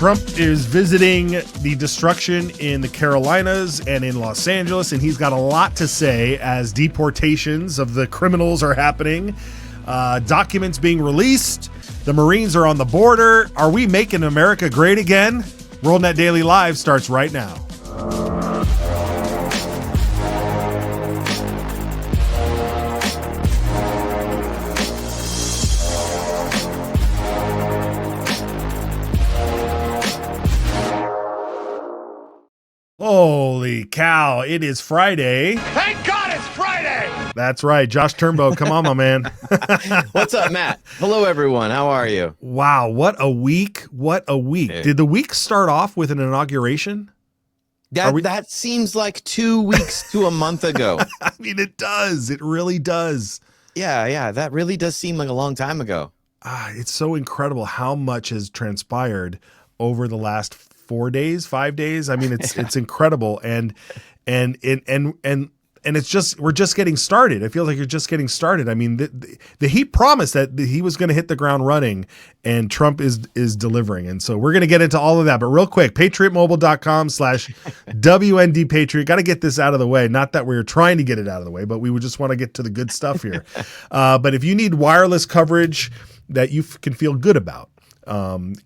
Trump is visiting the destruction in the Carolinas and in Los Angeles, and he's got a lot to say as deportations of the criminals are happening. Documents being released. The Marines are on the border. Are we making America great again? WorldNetDaily Live starts right now. Holy cow, it is Friday. Thank God it's Friday! That's right. Josh Turnbow, come on, my man. What's up, Matt? Hello, everyone. How are you? Wow, what a week. What a week. Hey. Did the week start off with an inauguration? That seems like 2 weeks to a month ago. I mean, it does. It really does. Yeah. That really does seem like a long time ago. It's so incredible how much has transpired over the last 4 days, 5 days. I mean, it's incredible. And it's just, we're just getting started. I feel like you're just getting started. I mean, he promised that he was going to hit the ground running, and Trump is delivering. And so we're going to get into all of that. But real quick, patriotmobile.com/WNDPatriot. Got to get this out of the way. Not that we're trying to get it out of the way, but we would just want to get to the good stuff here. But if you need wireless coverage that you can feel good about,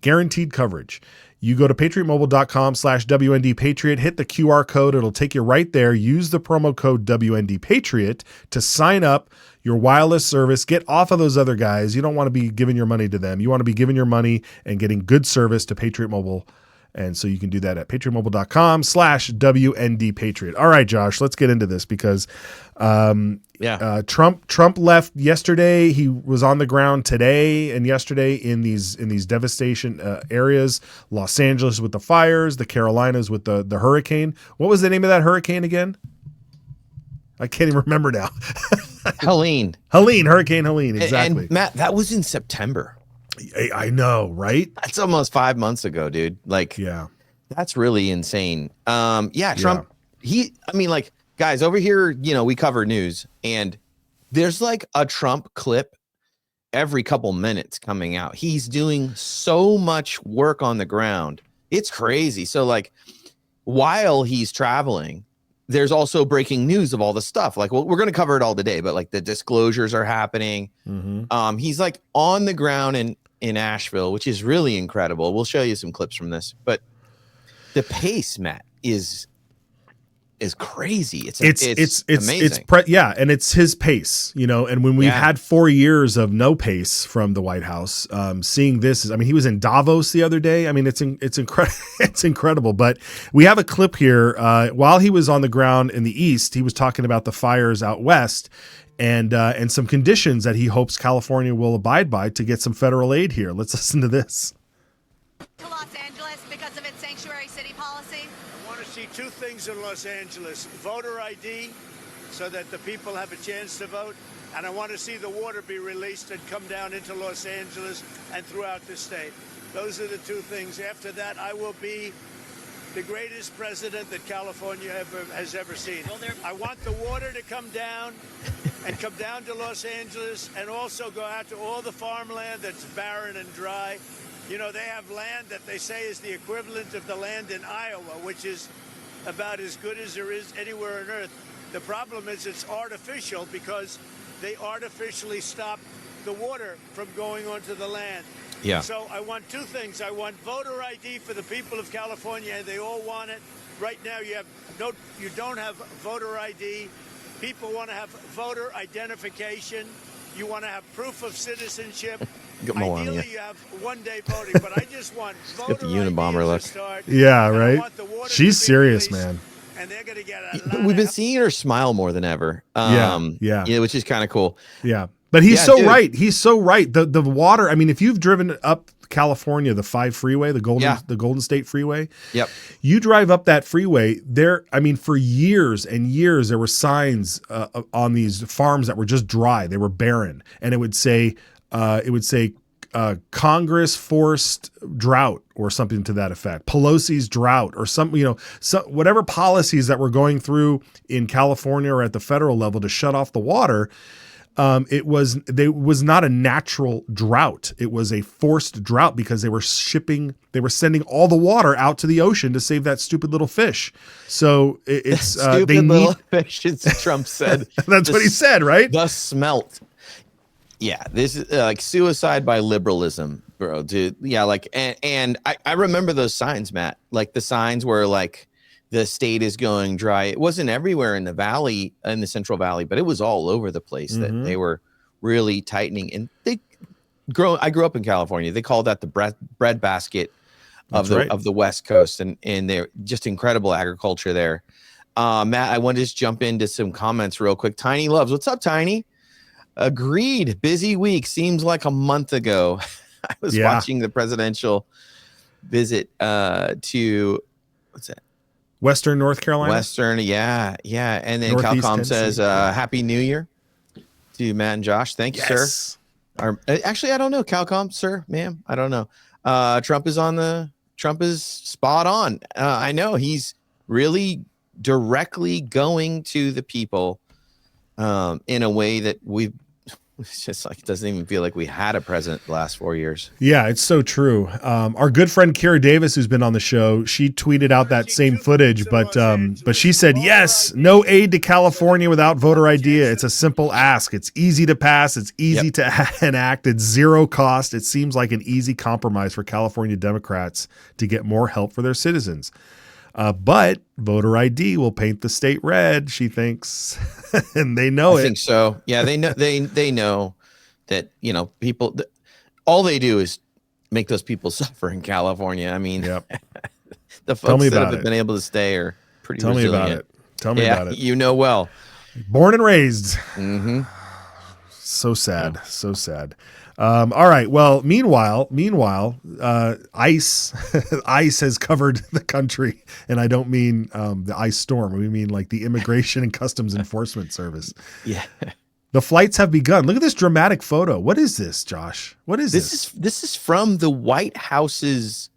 guaranteed coverage, you go to patriotmobile.com/WNDPatriot, hit the QR code. It'll take you right there. Use the promo code WNDPatriot to sign up your wireless service. Get off of those other guys. You don't want to be giving your money to them. You want to be giving your money and getting good service to Patriot Mobile. And so you can do that at patriotmobile.com/WNDPatriot. All right, Josh, let's get into this because Trump left yesterday. He was on the ground today and yesterday in these devastation areas. Los Angeles with the fires, the Carolinas with the hurricane. What was the name of that hurricane again? I can't even remember now. Helene. Hurricane Helene, exactly. And Matt, that was in September. I know, right? That's almost 5 months ago, dude. That's really insane. Trump, guys over here, we cover news, and there's like a Trump clip every couple minutes coming out. He's doing so much work on the ground. It's crazy. So while he's traveling, there's also breaking news of all the stuff. We're going to cover it all today, but the disclosures are happening. Mm-hmm. He's on the ground in Asheville, which is really incredible. We'll show you some clips from this, but the pace, Matt, is crazy. It's amazing. And it's his pace, and when we've had 4 years of no pace from the White House, seeing this he was in Davos the other day. I mean, it's incredible. It's incredible. But we have a clip here. While he was on the ground in the East, he was talking about the fires out West and some conditions that he hopes California will abide by to get some federal aid here. Let's listen to this. To Los Angeles because of its sanctuary city policy? I want to see two things in Los Angeles: voter ID, so that the people have a chance to vote, and I want to see the water be released and come down into Los Angeles and throughout the state. Those are the two things. After that, I will be the greatest president that California has ever seen. I want the water to come down and come down to Los Angeles, and also go out to all the farmland that's barren and dry. They have land that they say is the equivalent of the land in Iowa, which is about as good as there is anywhere on earth. The problem is it's artificial because they artificially stop the water from going onto the land. Yeah. So I want two things. I want voter ID for the people of California, and they all want it. Right now you don't have voter ID. People want to have voter identification. You want to have proof of citizenship. Ideally, you have one-day voting, but I just want voter the Unabomber ID look. to start. Yeah, right. She's serious, released, man. And they're going to get We've been seeing her smile more than ever. Which is kind of cool. Yeah. But he's right. He's so right. The water, if you've driven up California, the 5 freeway, the Golden State Freeway. Yep. You drive up that freeway there. For years and years, there were signs on these farms that were just dry. They were barren. And it would say Congress forced drought or something to that effect. Pelosi's drought or whatever policies that were going through in California or at the federal level to shut off the water. it was not a natural drought. It was a forced drought because they were sending all the water out to the ocean to save that stupid little fish. So it's little fish, as Trump said. That's what he said, right? The smelt. Yeah, this is like suicide by liberalism, bro, dude. Yeah, like, and I remember those signs, Matt. Like the signs where like the state is going dry. It wasn't everywhere in the valley, in the Central Valley, but it was all over the place that they were really tightening. And I grew up in California. They call that the bread basket of the West Coast, and they're just incredible agriculture there. Matt, I want to just jump into some comments real quick. Tiny Loves, what's up, Tiny? Agreed. Busy week. Seems like a month ago. I was watching the presidential visit to what's that? Western North Carolina. Western, yeah. And then Northeast Calcom Tennessee. says, Happy New Year to Matt and Josh. Thank you, sir. Actually, I don't know. Calcom, sir, ma'am. I don't know. Trump is spot on. I know he's really directly going to the people in a way that it's just like, it doesn't even feel like we had a president the last 4 years. Yeah, it's so true. Our good friend Kira Davis, who's been on the show, she tweeted out that same footage, but she said, yes, no aid to California without voter ID. It's a simple ask. It's easy to pass. It's easy to enact. It's zero cost. It seems like an easy compromise for California Democrats to get more help for their citizens. But voter ID will paint the state red, she thinks, and they know it. I think so. Yeah, they know. They know that, you know, people. All they do is make those people suffer in California. I mean, the folks that have been able to stay are pretty resilient. Tell me about it. Tell me about it. You know well. Born and raised. Mm-hmm. So sad. Yeah. So sad. All right. Well, meanwhile, ICE has covered the country, and I don't mean the ICE storm. We mean like the Immigration and Customs Enforcement Service. Yeah. The flights have begun. Look at this dramatic photo. What is this, Josh? What is this? This is from the White House's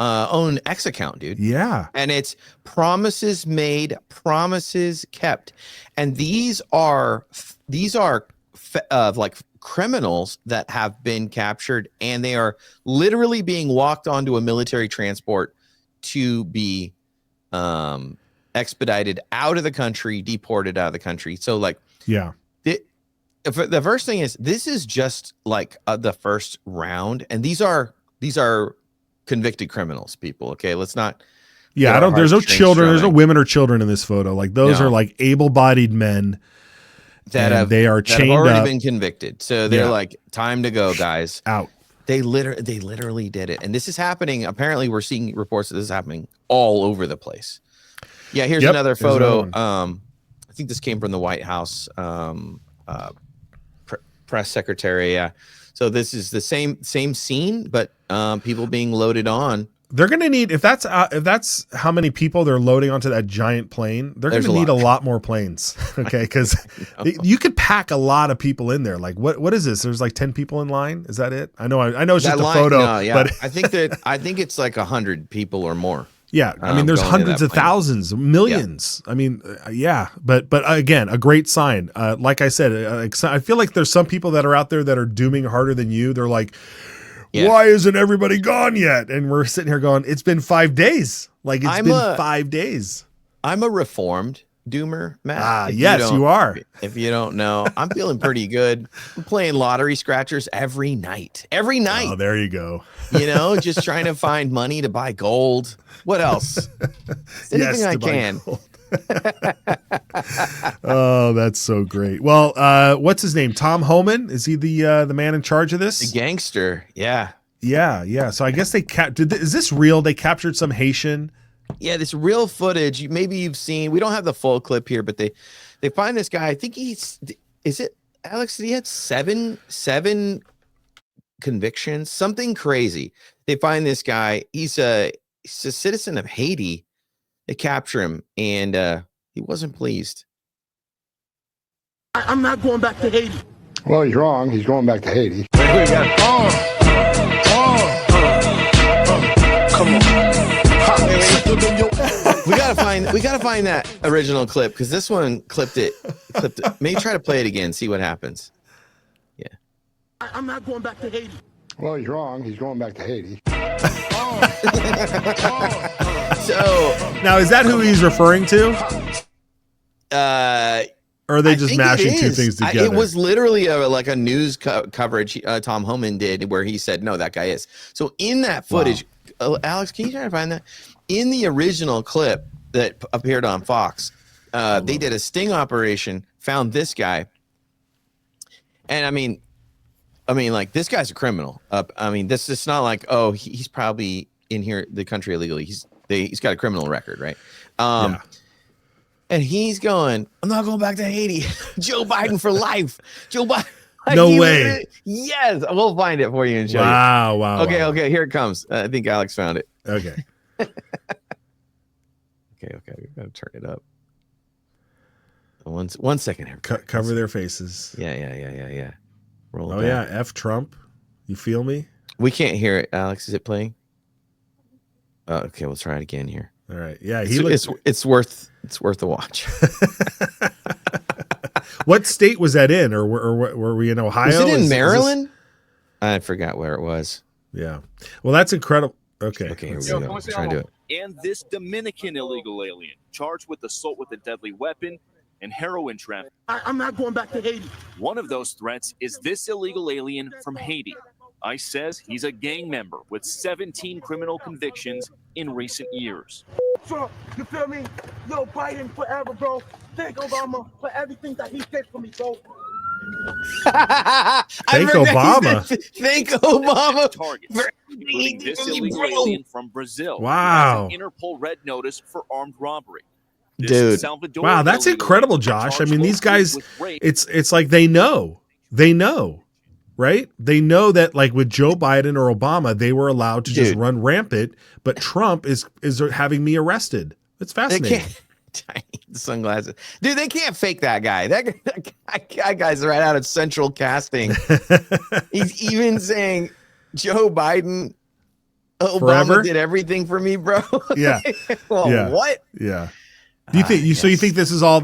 own X account, dude. Yeah. And it's promises made, promises kept, and these are like criminals that have been captured, and they are literally being walked onto a military transport to be expedited out of the country, deported out of the country. So like, yeah, the first thing is, this is just like the first round, and these are convicted criminals, people. Okay, let's not. Yeah, there's no children. There's no women or children in this photo. Like those are like able-bodied men. They are chained have already up. Been convicted, so they're like, time to go, guys. Out. They literally did it, and this is happening. Apparently, we're seeing reports that this is happening all over the place. Yeah, here's another photo. I think this came from the White House press secretary. Yeah, so this is the same scene, but people being loaded on. They're going to need, if that's how many people they're loading onto that giant plane, they're going to need a lot more planes. Okay. Cause you could pack a lot of people in there. Like what is this? There's like 10 people in line. Is that it? I know it's just a photo, but I think it's like 100 people or more. Yeah. I mean, there's hundreds of thousands, millions. Yeah. I mean, but again, a great sign. Like I said, I feel like there's some people that are out there that are dooming harder than you. They're like, why isn't everybody gone yet? And we're sitting here going, it's been 5 days. Like it's been 5 days. I'm a reformed doomer, Matt. Yes, you are. If you don't know, I'm feeling pretty good. I'm playing lottery scratchers every night. Oh, there you go. You know, just trying to find money to buy gold. What else? Anything I can. Oh, that's so great. Well, what's his name? Tom Homan? Is he the man in charge of this? The gangster. Yeah. So I guess is this real? They captured some Haitian. Yeah, this real footage. Maybe you've seen. We don't have the full clip here, but they find this guy. I think is it Alex? He had seven convictions, something crazy. They find this guy. He's a citizen of Haiti. They capture him, and he wasn't pleased. I'm not going back to Haiti. Well, he's wrong. He's going back to Haiti. Come on. We gotta find that original clip, because this one clipped it. Maybe try to play it again, see what happens. I'm not going back to Haiti. Well, he's wrong. He's going back to Haiti. So Now, is that who he's referring to? Or are they I just think mashing it two is. things together? It was literally like a news coverage Tom Homan did where he said, no, that guy is. So in that footage, Alex, can you try to find that? In the original clip that appeared on Fox, they did a sting operation, found this guy. And I mean, like, this guy's a criminal. I mean, this is not like, oh, he's probably in here, the country illegally. He's got a criminal record, right? Yeah. And he's going, I'm not going back to Haiti. Joe Biden for life. Joe Biden. No way. Yes. We'll find it for you and show you. Wow. Okay. Here it comes. I think Alex found it. Okay. Okay. We've got to turn it up. One second here. Cover their faces. Yeah. Roll it Oh, back. yeah. F Trump. You feel me? We can't hear it. Alex, is it playing? Okay, we'll try it again here. All right. Yeah. It's worth a watch. What state was that in? Or were we in Ohio? Was it in Maryland? I forgot where it was. Yeah. Well, that's incredible. Okay. Here we go. Try to do it. And this Dominican illegal alien charged with assault with a deadly weapon and heroin trafficking. I'm not going back to Haiti. One of those threats is this illegal alien from Haiti. ICE says he's a gang member with 17 criminal convictions in recent years. Trump, you feel me? Yo, Biden forever, bro. Thank Obama for everything that he did for me, bro. Thank Obama. Thank Obama. Targets, including this illegal alien from Brazil. Wow. Who has an Interpol red notice for armed robbery. This Dude. Salvadorian Wow, that's illegal incredible, alien Josh. I charged mean, these locally guys, with rape. it's like they know, right? They know that, like, with Joe Biden or Obama, they were allowed to just run rampant, but Trump is having me arrested. It's fascinating. Tiny sunglasses, dude. They can't fake that guy. That guy's right out of Central Casting. He's even saying Joe Biden, Obama Forever? did everything for me, bro. Yeah. Well, Yeah. what? Yeah. Do you think So you think this is all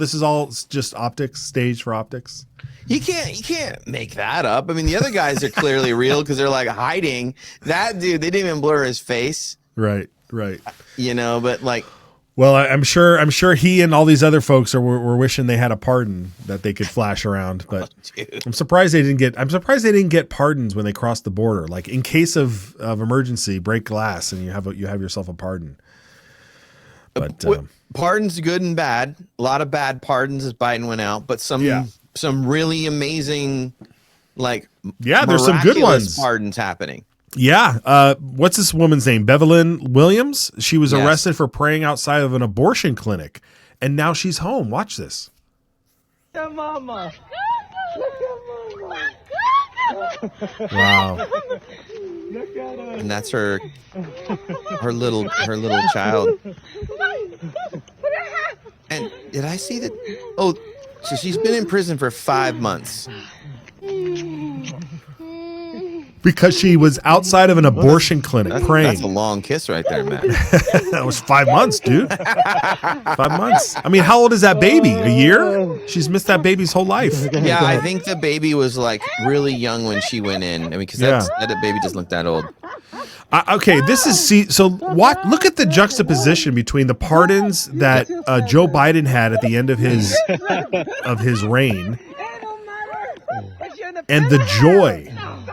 just optics, stage for optics? You can't make that up. I mean, the other guys are clearly real because they're like hiding. That dude, they didn't even blur his face. Right. You know, but like, Well, I'm sure he and all these other folks were wishing they had a pardon that they could flash around. But I'm surprised they didn't get pardons when they crossed the border. Like, in case of emergency, break glass and you have yourself a pardon. But pardons, good and bad. A lot of bad pardons as Biden went out, but some really amazing, like, there's some good miraculous ones. Pardons happening. Yeah. What's this woman's name? Bevelyn Williams. She was arrested for praying outside of an abortion clinic, and now she's home. Watch this. Yeah, mama. Wow. And that's her little child. And did I see that? Oh, so she's been in prison for 5 months. Because she was outside of an abortion clinic praying. That's a long kiss right there, man. That was 5 months, dude. 5 months. I mean, how old is that baby? A year? She's missed that baby's whole life. Yeah, I think the baby was like really young when she went in. I mean, because that baby doesn't look that old. Okay, this is so. Look at the juxtaposition between the pardons that Joe Biden had at the end of his reign, and the joy.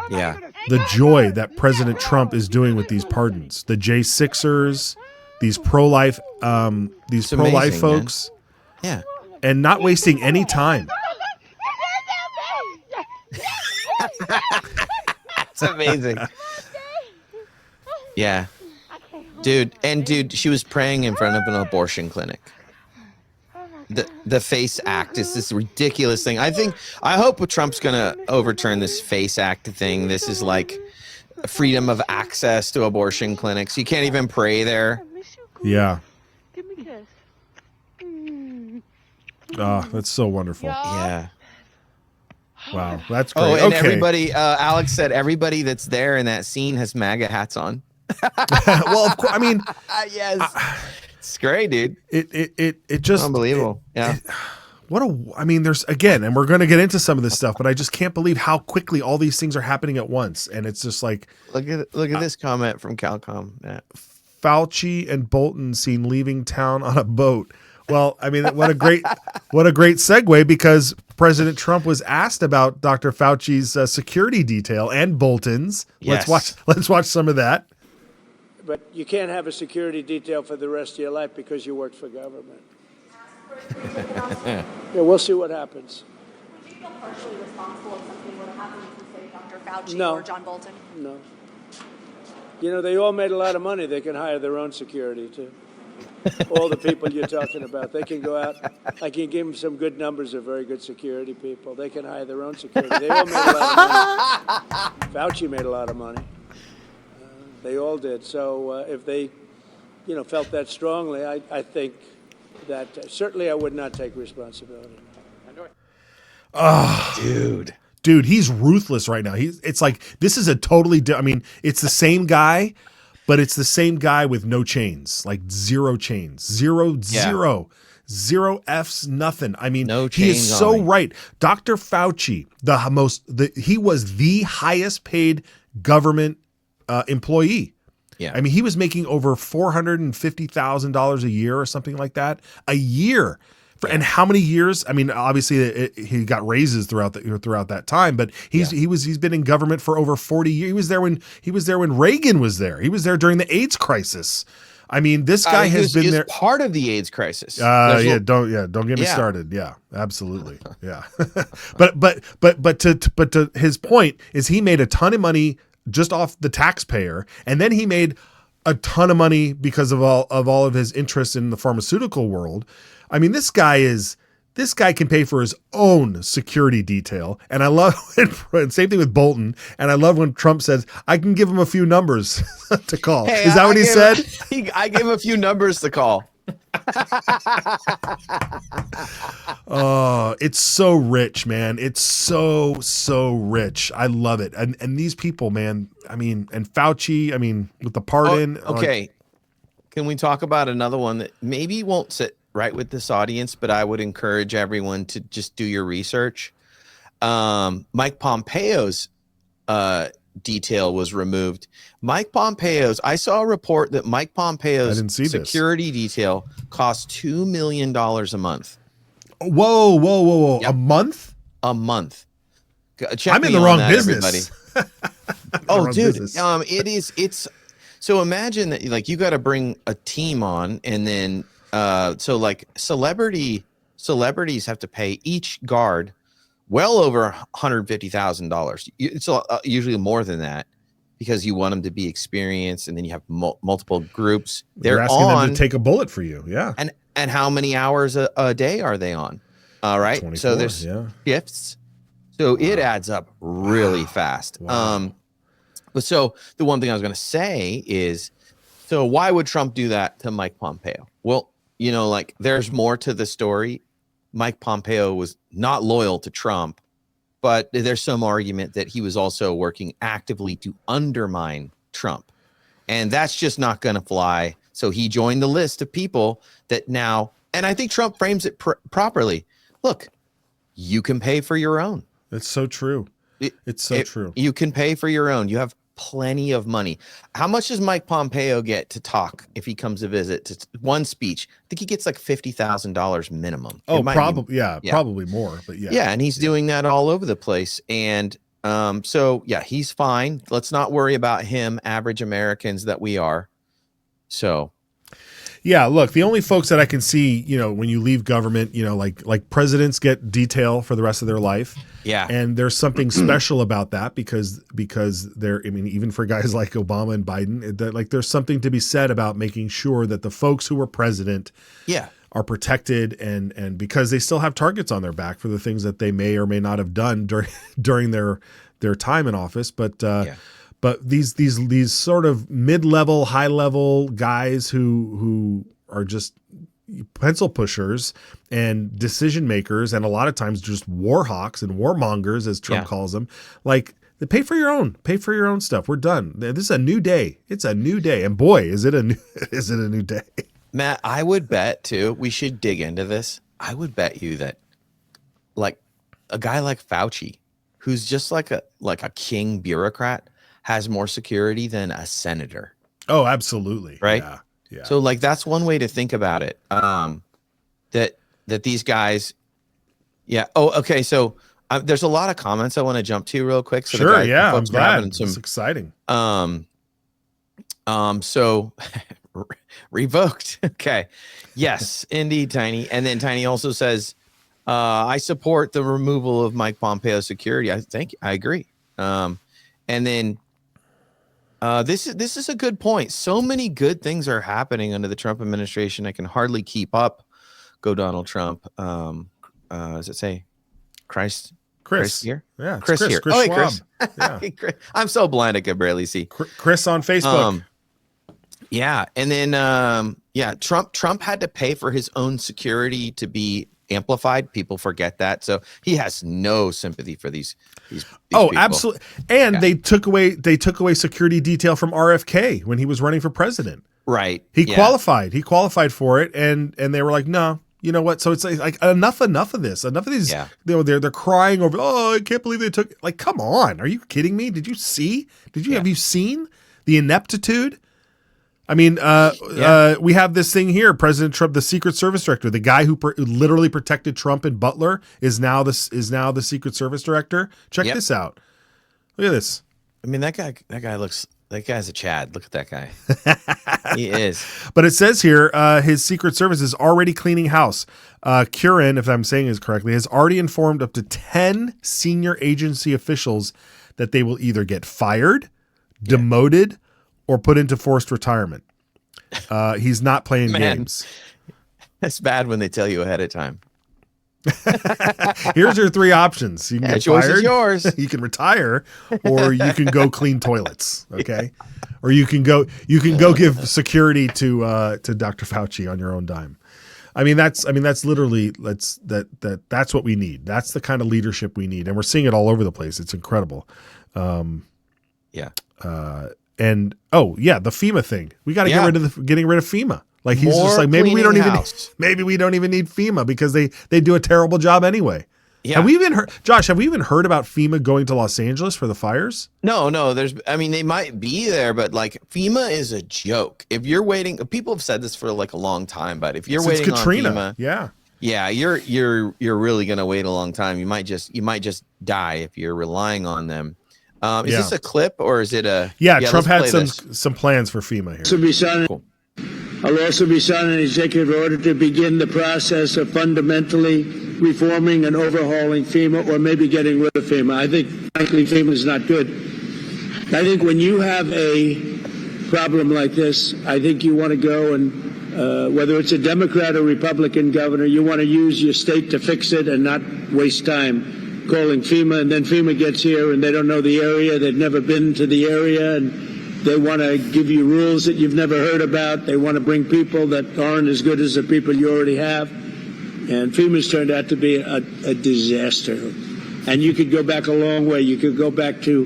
Yeah. The joy that President Trump is doing with these pardons, the J6ers, these pro-life amazing, folks, man. Yeah, and not wasting any time. That's amazing. Yeah, dude, she was praying in front of an abortion clinic. The FACE Act is this ridiculous thing. I hope Trump's gonna overturn this FACE Act thing. This is like freedom of access to abortion clinics. You can't even pray there. Yeah. Give me a kiss. Oh, that's so wonderful. Yeah. Wow, that's great. Oh, and okay. everybody, Alex said everybody that's there in that scene has MAGA hats on. Well, of course. I mean, yes. It's great, dude. It just unbelievable. Yeah. I mean, there's again, and we're going to get into some of this stuff, but I just can't believe how quickly all these things are happening at once. And it's just like, look at this comment from Calcom. Matt. Fauci and Bolton seen leaving town on a boat. Well, I mean, what a great segue, because President Trump was asked about Dr. Fauci's security detail and Bolton's. Yes. Let's watch some of that. But you can't have a security detail for the rest of your life because you work for government. Yeah, we'll see what happens. Would you feel partially responsible if something were to happen to, say, Dr. Fauci No. or John Bolton? No. You know, they all made a lot of money. They can hire their own security, too. All the people you're talking about, they can go out. I can give them some good numbers of very good security people. They can hire their own security. They all made a lot of money. Fauci made a lot of money. They all did. So if they, felt that strongly, I think that certainly I would not take responsibility. Oh, dude, he's ruthless right now. It's like, this is a totally, I mean, it's the same guy, but it's the same guy with no chains, like zero chains, zero F's, nothing. I mean, no he is so right. Dr. Fauci, he was the highest paid government employee. Yeah. I mean, he was making over $450,000 a year or something like that a year. And how many years? I mean, obviously he got raises throughout that time, but he's been in government for over 40 years. He was there when Reagan was there. He was there during the AIDS crisis. I mean, this guy has been there. Part of the AIDS crisis. Don't get me started. Yeah, absolutely. Yeah. but to his point is, he made a ton of money just off the taxpayer, and then he made a ton of money because of all of his interest in the pharmaceutical world. I mean, this guy can pay for his own security detail. And I love when, same thing with Bolton. And I love when Trump says, I can give him a few numbers to call. Hey, is that what he said? I gave him a few numbers to call. Oh, it's so rich, man. It's so rich. I love it. And these people, man, I mean, and Fauci, I mean, with the pardon. Okay. Can we talk about another one that maybe won't sit right with this audience, but I would encourage everyone to just do your research. Mike Pompeo's detail was removed. I saw a report that Mike Pompeo's security detail cost $2 million a month. Whoa. Yep. A month? A month. I'm in the wrong business. Oh, dude. It's so imagine that, like, you got to bring a team on, and then so like celebrities have to pay each guard well over $150,000. It's usually more than that, because you want them to be experienced, and then you have multiple groups. They're asking them to take a bullet for you. Yeah. And how many hours a day are they on? All right. 24, so there's shifts. So it adds up really fast. Wow. But so the one thing I was going to say is, so why would Trump do that to Mike Pompeo? Well, like, there's more to the story. Mike Pompeo was not loyal to Trump, but there's some argument that he was also working actively to undermine Trump. And that's just not going to fly. So he joined the list of people that now, and I think Trump frames it properly. Look, you can pay for your own. It's so true. It's so true. You can pay for your own. You have plenty of money. How much does Mike Pompeo get to talk if he comes to visit? To one speech, I think he gets like $50,000 minimum. Oh, probably, probably more. But yeah, and he's doing that all over the place. And so yeah, he's fine. Let's not worry about him, average Americans that we are. So. Yeah, look, the only folks that I can see, when you leave government, like presidents get detail for the rest of their life. Yeah. And there's something special about that because even for guys like Obama and Biden, that, like, there's something to be said about making sure that the folks who were president are protected, and because they still have targets on their back for the things that they may or may not have done during their time in office. But these sort of mid-level, high-level guys who are just pencil pushers and decision makers, and a lot of times just war hawks and warmongers, as Trump calls them, like, pay for your own stuff. We're done. This is a new day. It's a new day, and boy, is it a new day. Matt, I would bet too. We should dig into this. I would bet you that like a guy like Fauci, who's just like a king bureaucrat, has more security than a senator. Oh, absolutely. Right. Yeah. Yeah. So like that's one way to think about it. That these guys. Yeah. Oh, okay. So there's a lot of comments I want to jump to real quick. So sure. the I'm folks were glad. having some. It's exciting. So revoked. Okay. Yes, indeed, Tiny. And then Tiny also says, I support the removal of Mike Pompeo's security. I agree. And then this is a good point. So many good things are happening under the Trump administration. I can hardly keep up. Go Donald Trump. Does it say Chris here? Yeah, Chris here. Chris Hey, Schwab. Chris. Yeah. I'm so blind I can barely see. Chris on Facebook. Yeah, and then Trump had to pay for his own security to be amplified. People forget that, so he has no sympathy for these people. Absolutely. And they took away security detail from RFK when he was running for president. Right. He qualified. He qualified for it, and they were like, no. You know what? So it's like enough of this. Enough of these. Yeah. They're crying over. Oh, I can't believe they took. Like, come on. Are you kidding me? Did you see? Have you seen the ineptitude? I mean, we have this thing here. President Trump, the Secret Service director, the guy who literally protected Trump and Butler, is now the Secret Service director. Check this out. Look at this. I mean, that guy's a Chad. Look at that guy. He is. But it says here, his Secret Service is already cleaning house. Curran, if I'm saying this correctly, has already informed up to 10 senior agency officials that they will either get fired, demoted, or put into forced retirement. He's not playing games. That's bad when they tell you ahead of time. Here's your three options. You can get choice fired, is yours. You can retire, or you can go clean toilets. Okay. Or you can go give security to Dr. Fauci on your own dime. That's literally that's what we need. That's the kind of leadership we need. And we're seeing it all over the place. It's incredible. And the FEMA thing. We got to get rid of getting rid of FEMA. Like he's just like, maybe we don't even need FEMA because they do a terrible job anyway. Yeah. Have we even heard about FEMA going to Los Angeles for the fires? No, they might be there, but like FEMA is a joke. If you're waiting, people have said this for like a long time, but if you're waiting Katrina, on FEMA, you're really going to wait a long time. You might just die if you're relying on them. Is this a clip or is it a? Yeah, Trump had some plans for FEMA here. Cool. I'll also be signing an executive order to begin the process of fundamentally reforming and overhauling FEMA, or maybe getting rid of FEMA. I think, frankly, FEMA is not good. I think when you have a problem like this, I think you want to go and, whether it's a Democrat or Republican governor, you want to use your state to fix it and not waste time calling FEMA. And then FEMA gets here and they don't know the area. They've never been to the area, and they want to give you rules that you've never heard about. They want to bring people that aren't as good as the people you already have. And FEMA's turned out to be a disaster. And you could go back a long way. You could go back to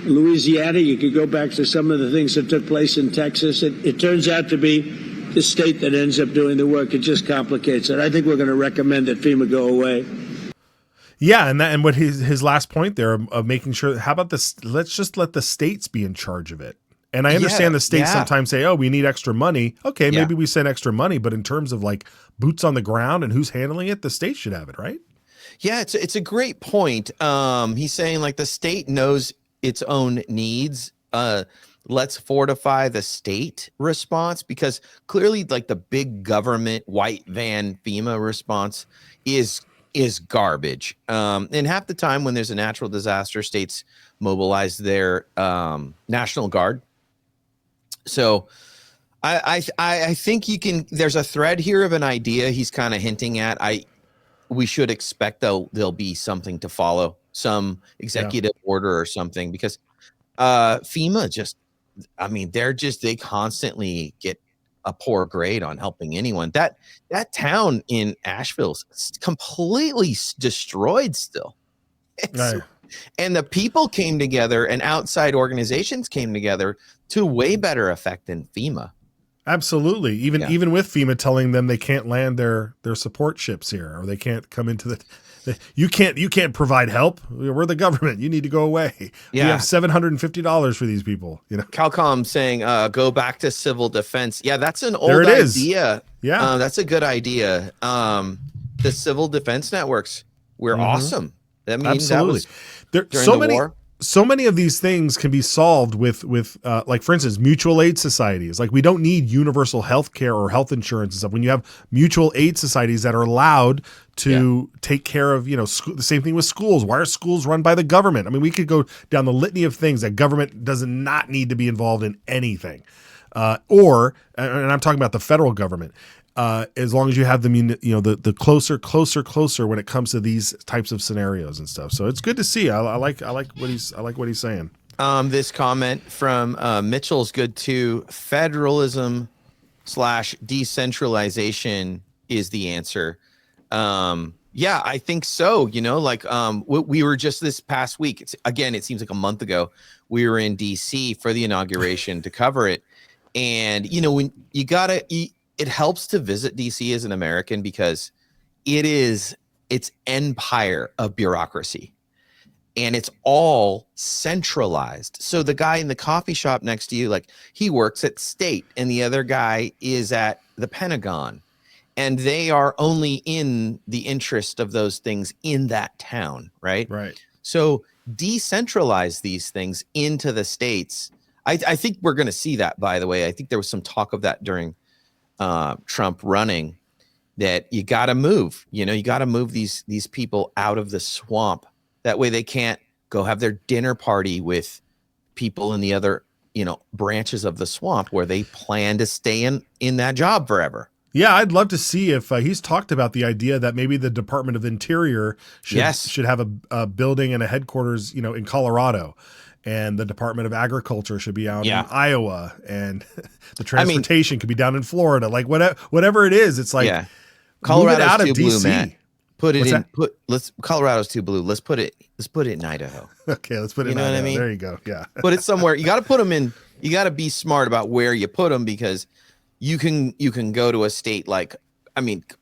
Louisiana. You could go back to some of the things that took place in Texas. It turns out to be the state that ends up doing the work. It just complicates it. I think we're going to recommend that FEMA go away. Yeah, and what his last point there of making sure, how about this? Let's just let the states be in charge of it. And I understand the states sometimes say, oh, we need extra money. Okay, maybe we send extra money, but in terms of like boots on the ground and who's handling it, the state should have it, right? Yeah, it's a great point. He's saying like the state knows its own needs. Let's fortify the state response, because clearly like the big government white van FEMA response is garbage. And half the time when there's a natural disaster, states mobilize their National Guard. So I think there's a thread here of an idea he's kind of hinting at. We should expect there'll be something to follow, some executive order or something, because FEMA they constantly get a poor grade on helping anyone. That town in Asheville's completely destroyed still. Right. And the people came together and outside organizations came together to way better effect than FEMA. Absolutely. Even with FEMA telling them they can't land their support ships here, or they can't come into you can't provide help. We're the government. You need to go away. Yeah. We have $750 for these people. Calcom saying, go back to civil defense. Yeah, that's an old There it is. idea. Yeah. That's a good idea. The civil defense networks were awesome. I mean, absolutely. That was during the war. So many of these things can be solved with like, for instance, mutual aid societies. Like, we don't need universal health care or health insurance and stuff. When you have mutual aid societies that are allowed to take care of, the same thing with schools. Why are schools run by the government? I mean, we could go down the litany of things that government does not need to be involved in anything. And I'm talking about the federal government. As long as you have the closer when it comes to these types of scenarios and stuff. So it's good to see. I like what he's saying. This comment from Mitchell's good too. Federalism / decentralization is the answer. Yeah, I think so. We were just this past week. It seems like a month ago. We were in DC for the inauguration to cover it, and when you gotta eat. It helps to visit DC as an American because it's empire of bureaucracy, and it's all centralized. So the guy in the coffee shop next to you, like, he works at state, and the other guy is at the Pentagon, and they are only in the interest of those things in that town. Right. So decentralize these things into the states. I think we're going to see that, by the way. I think there was some talk of that during Trump running, that you got to move, you got to move these people out of the swamp. That way they can't go have their dinner party with people in the other, branches of the swamp where they plan to stay in that job forever. Yeah, I'd love to see if he's talked about the idea that maybe the Department of Interior should have a building and a headquarters, in Colorado. And the Department of Agriculture should be out in Iowa, and the transportation could be down in Florida. Like, whatever it is, it's like, Colorado's out of too DC. Blue, Matt. Colorado's too blue. Let's put it in Idaho. Okay, let's put it in Idaho. What I mean? There you go. Yeah. Put it somewhere. You got to put them in. You got to be smart about where you put them, because you can go to a state like,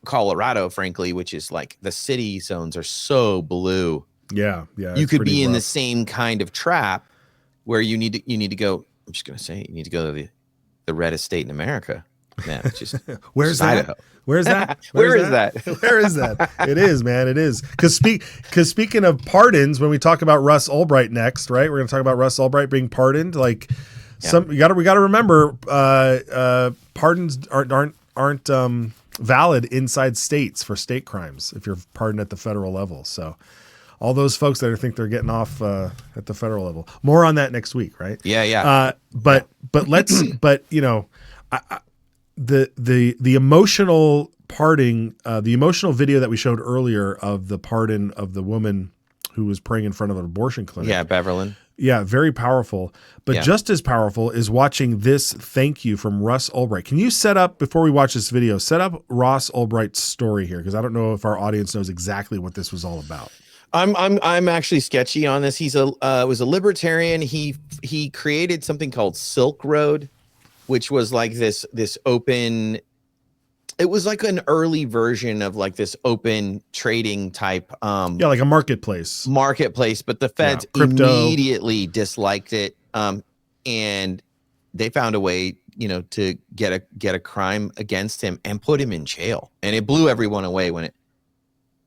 Colorado, frankly, which is like, the city zones are so blue. Yeah. You could be in the same kind of trap where you need to go. I'm just gonna say, you need to go to the reddest state in America. Yeah, where's that? Idaho. Where's that? Where is that? Where is that? It is, man. It is. Because speaking of pardons, when we talk about Russ Albright next, right? We're gonna talk about Russ Albright being pardoned. Like, we gotta remember, pardons aren't valid inside states for state crimes if you're pardoned at the federal level. So. All those folks that think they're getting off at the federal level. More on that next week, right? Yeah. The emotional parting, the emotional video that we showed earlier of the pardon of the woman who was praying in front of an abortion clinic. Yeah, Beverlyn. Yeah, very powerful. But just as powerful is watching this thank you from Russ Albright. Can you before we watch this video, set up Russ Albright's story here? Because I don't know if our audience knows exactly what this was all about. I'm actually sketchy on this. He's was a libertarian. He created something called Silk Road, which was like this open. It was like an early version of like this open trading type. Like a marketplace. But the feds immediately disliked it, and they found a way, to get a crime against him and put him in jail, and it blew everyone away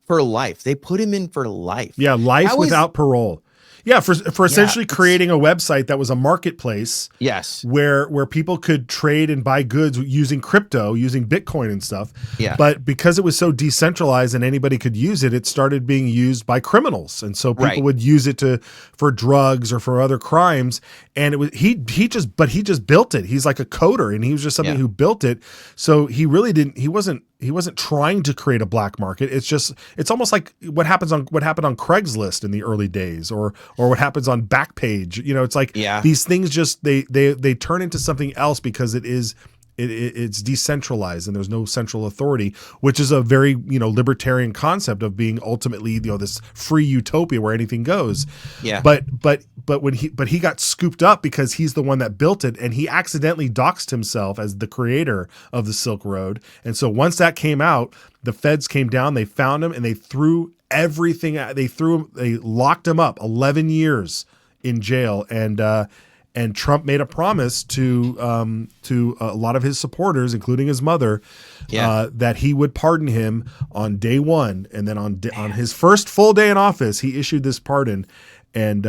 for life. They put him in for life. Yeah, life without parole. Yeah, for essentially creating a website that was a marketplace. Yes. Where people could trade and buy goods using crypto, using Bitcoin and stuff. Yeah. But because it was so decentralized and anybody could use it, it started being used by criminals. And so people would use it for drugs or for other crimes. And it was he just built it. He's like a coder, and he was just somebody who built it. So he really he wasn't trying to create a black market. It's almost like what happened on Craigslist in the early days, or what happens on Backpage. It's like these things just they turn into something else because it is it's decentralized and there's no central authority, which is a very, libertarian concept of being ultimately, this free utopia where anything goes. Yeah. But when he got scooped up because he's the one that built it, and he accidentally doxed himself as the creator of the Silk Road. And so once that came out, the feds came down, they found him, and they threw everything out. They locked him up 11 years in jail. And Trump made a promise to a lot of his supporters, including his mother, that he would pardon him on day one. And then on his first full day in office, he issued this pardon, and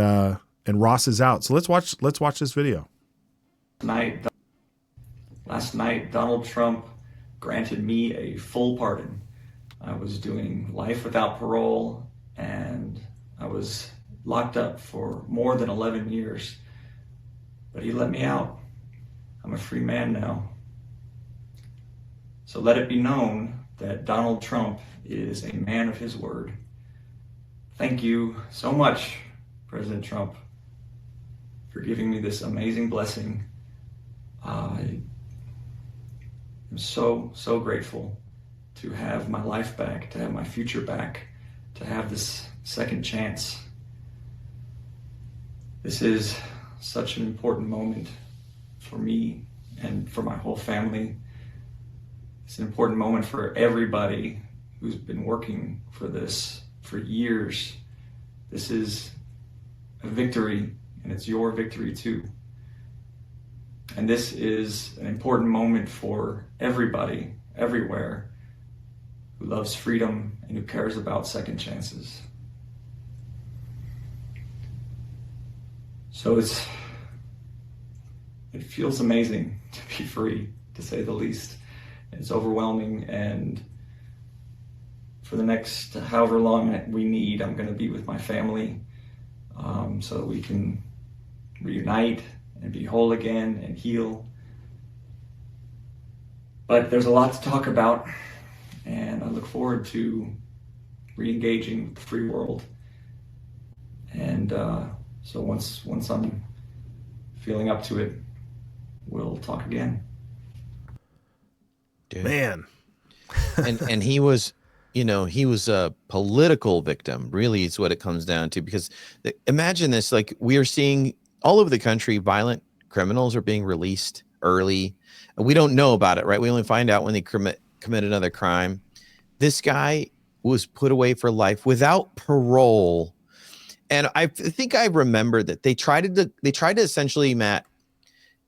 Ross is out. So let's watch this video. Last night, Donald Trump granted me a full pardon. I was doing life without parole, and I was locked up for more than 11 years. But he let me out. I'm a free man now. So let it be known that Donald Trump is a man of his word. Thank you so much, President Trump, for giving me this amazing blessing. I am so grateful to have my life back, to have my future back, to have this second chance. This is such an important moment for me and for my whole family. It's an important moment for everybody who's been working for this for years. This is a victory, and it's your victory too. And this is an important moment for everybody, everywhere, who loves freedom and who cares about second chances. So it feels amazing to be free, to say the least. It's overwhelming, and for the next however long we need, I'm going to be with my family, so that we can reunite and be whole again and heal. But there's a lot to talk about, and I look forward to re-engaging with the free world. And so once I'm feeling up to it, we'll talk again. Dude. Man. and he was, he was a political victim, really, is what it comes down to. Because imagine this, like, we are seeing all over the country, violent criminals are being released early. And we don't know about it, right? We only find out when they commit another crime. This guy was put away for life without parole. And I think I remember that they tried to essentially, Matt,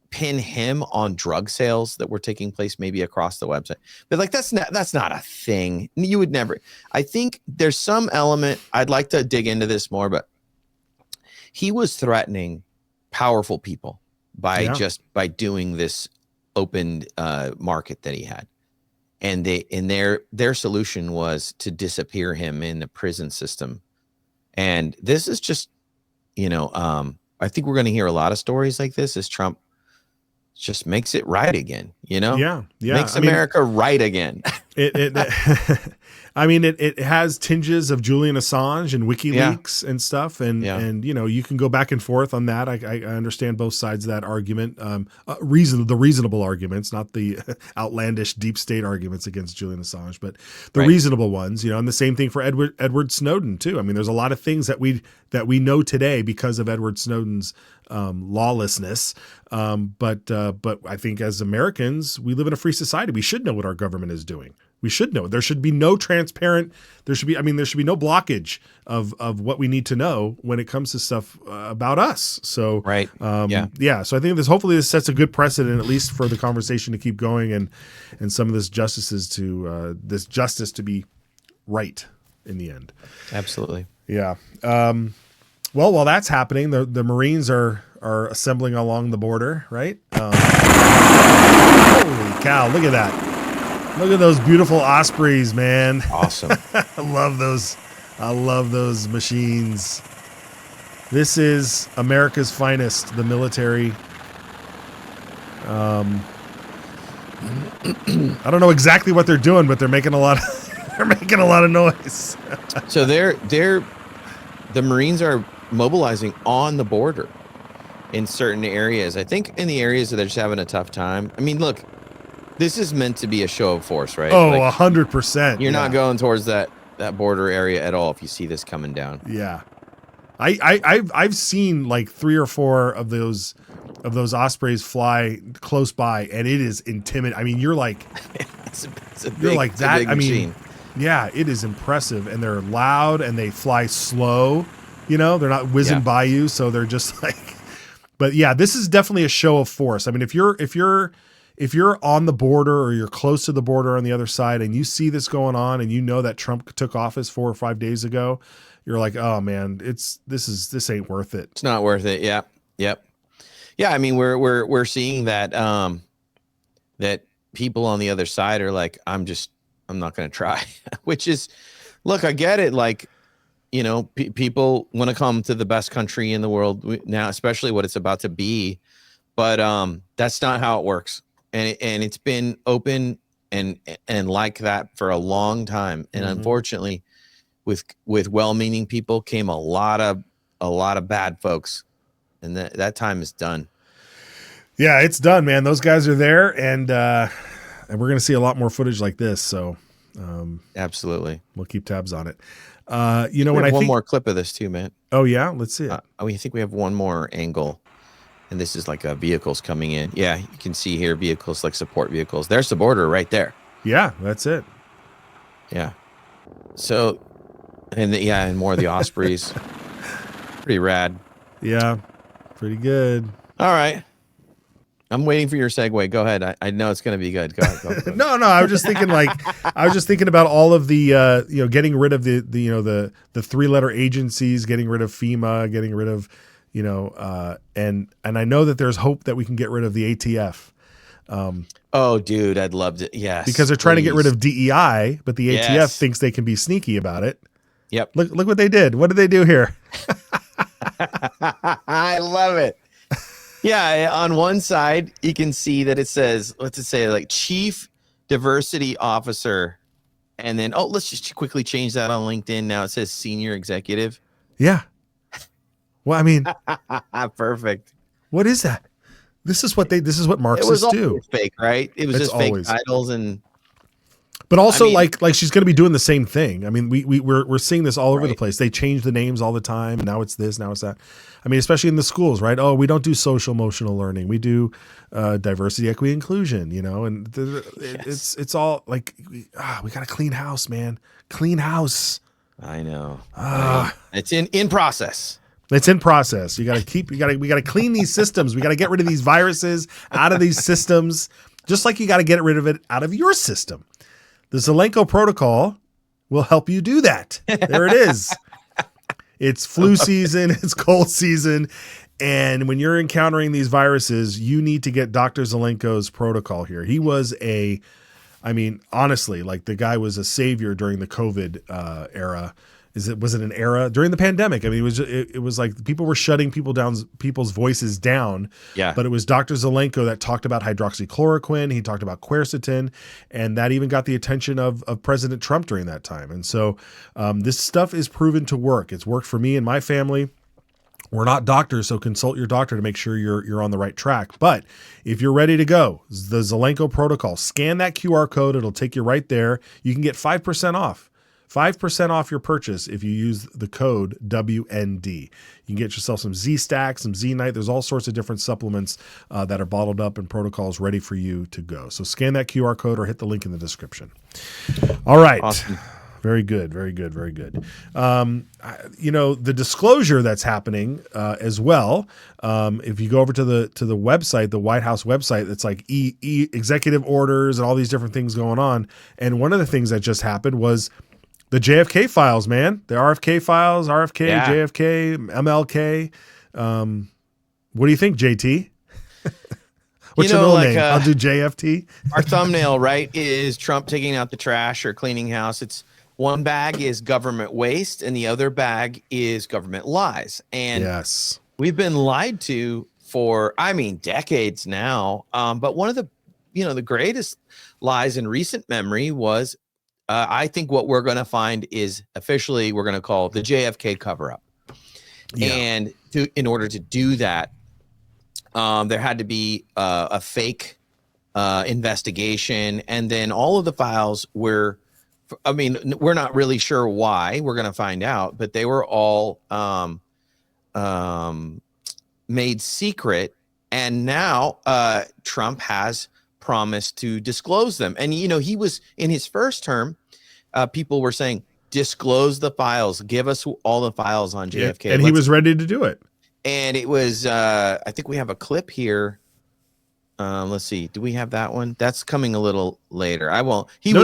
pin him on drug sales that were taking place maybe across the website. But like, that's not a thing. You would never. I think there's some element, I'd like to dig into this more, but he was threatening powerful people by doing this open market that he had. And their solution was to disappear him in the prison system. And this is just, I think we're going to hear a lot of stories like this as Trump just makes it right again, makes America right again. It has tinges of Julian Assange and WikiLeaks and stuff. And you can go back and forth on that. I understand both sides of that argument. The reasonable arguments, not the outlandish deep state arguments against Julian Assange, but the reasonable ones, and the same thing for Edward Snowden too. I mean, there's a lot of things that we know today because of Edward Snowden's lawlessness. But I think as Americans, we live in a free society. We should know what our government is doing. We should know. There should be no there should be no blockage of what we need to know when it comes to stuff about us. So, So I think hopefully this sets a good precedent, at least for the conversation to keep going and some of this justice to be right in the end. Absolutely. Yeah. Well, while that's happening, the Marines are assembling along the border, right? Holy cow, look at that. Look at those beautiful Ospreys, man. Awesome. I love those machines. This is America's finest, the military. I don't know exactly what they're doing, but they're making a lot of noise. So the Marines are mobilizing on the border in certain areas. I think in the areas that they're just having a tough time. I mean, look, This is meant to be a show of force, right? Oh, Like, 100%. You're not going towards that border area at all if you see this coming down. Yeah. I've seen like 3 or 4 of those ospreys fly close by, and it is intimidating. I mean, you're like, it's a big, you're like that. I machine. mean, yeah, it is impressive, and they're loud and they fly slow. You know, they're not whizzing by you, so they're just like. But yeah, this is definitely a show of force. I mean, if you're on the border or you're close to the border on the other side, and you see this going on, and you know that Trump took office 4 or 5 days ago, you're like, oh man, this ain't worth it. It's not worth it. Yeah. Yep. Yeah. I mean, we're seeing that that people on the other side are like, I'm not going to try, which is, look, I get it. Like, you know, people want to come to the best country in the world now, especially what it's about to be. But that's not how it works. And it's been open and like that for a long time. And unfortunately, with well-meaning people came a lot of bad folks. And that time is done. Yeah, it's done, man. Those guys are there, and we're going to see a lot more footage like this. So absolutely, we'll keep tabs on it. You know, we when have I one think more clip of this too, man. Oh yeah, let's see it. I think we have one more angle, and this is like vehicles coming in. Yeah, you can see here vehicles like support vehicles. There's the border right there. Yeah, that's it. Yeah. So, and more of the Ospreys. Pretty rad. Yeah, pretty good. All right. I'm waiting for your segue. Go ahead. I know it's going to be good. Go ahead. Go. No, I was just thinking about all of the getting rid of the 3-letter agencies, getting rid of FEMA, getting rid of and I know that there's hope that we can get rid of the ATF. Oh, dude, I'd love to. Yes, because they're trying to get rid of DEI, but the ATF thinks they can be sneaky about it. Yep. Look what they did. What did they do here? I love it. Yeah, on one side you can see that it says, what's it say, like Chief Diversity Officer, and then let's just quickly change that on LinkedIn. Now it says Senior Executive. Yeah. Well, I mean, perfect. What is that? This is what Marxists do. Fake, right? It was just fake titles and. But also, like she's going to be doing the same thing. I mean, we're seeing this all over the place. They change the names all the time. And now it's this, now it's that. I mean, especially in the schools, right? Oh, we don't do social emotional learning. We do diversity, equity, inclusion. And it's all like we got to clean house, man. Clean house. I know. It's in process. It's in process. We got to clean these systems. We got to get rid of these viruses out of these systems, just like you got to get rid of it out of your system. The Zelenko protocol will help you do that. There it is. It's flu season. It's cold season. And when you're encountering these viruses, you need to get Dr. Zelenko's protocol here. He was honestly, like the guy was a savior during the COVID era. Was it an era during the pandemic? I mean, it was like people were shutting people's voices down. Yeah. But it was Dr. Zelenko that talked about hydroxychloroquine. He talked about quercetin, and that even got the attention of President Trump during that time. And so this stuff is proven to work. It's worked for me and my family. We're not doctors, so consult your doctor to make sure you're on the right track. But if you're ready to go, the Zelenko protocol, scan that QR code. It'll take you right there. You can get 5% off. 5% off your purchase if you use the code WND. You can get yourself some Z-Stack, some Z-Night. There's all sorts of different supplements that are bottled up and protocols ready for you to go. So scan that QR code or hit the link in the description. All right. Awesome. Very good. Very good. Very good. The disclosure that's happening as well. If you go over to the website, the White House website, it's like executive orders and all these different things going on. And one of the things that just happened was the JFK files, man. The RFK files, JFK, MLK. What do you think, JT? What's your middle name? I'll do JFT. Our thumbnail, right, is Trump taking out the trash or cleaning house. It's one bag is government waste and the other bag is government lies. And yes, we've been lied to for, decades now. But one of the greatest lies in recent memory was, I think what we're going to find is officially we're going to call the JFK cover-up. Yeah. And in order to do that, there had to be a fake investigation. And then all of the files were, I mean, we're not really sure why. We're going to find out, but they were all made secret. And now Trump has promised to disclose them. And, you know, he was in his first term, people were saying, disclose the files, give us all the files on JFK. And he was ready to do it. And it was, I think we have a clip here. Let's see. Do we have that one? That's coming a little later. I won't. You were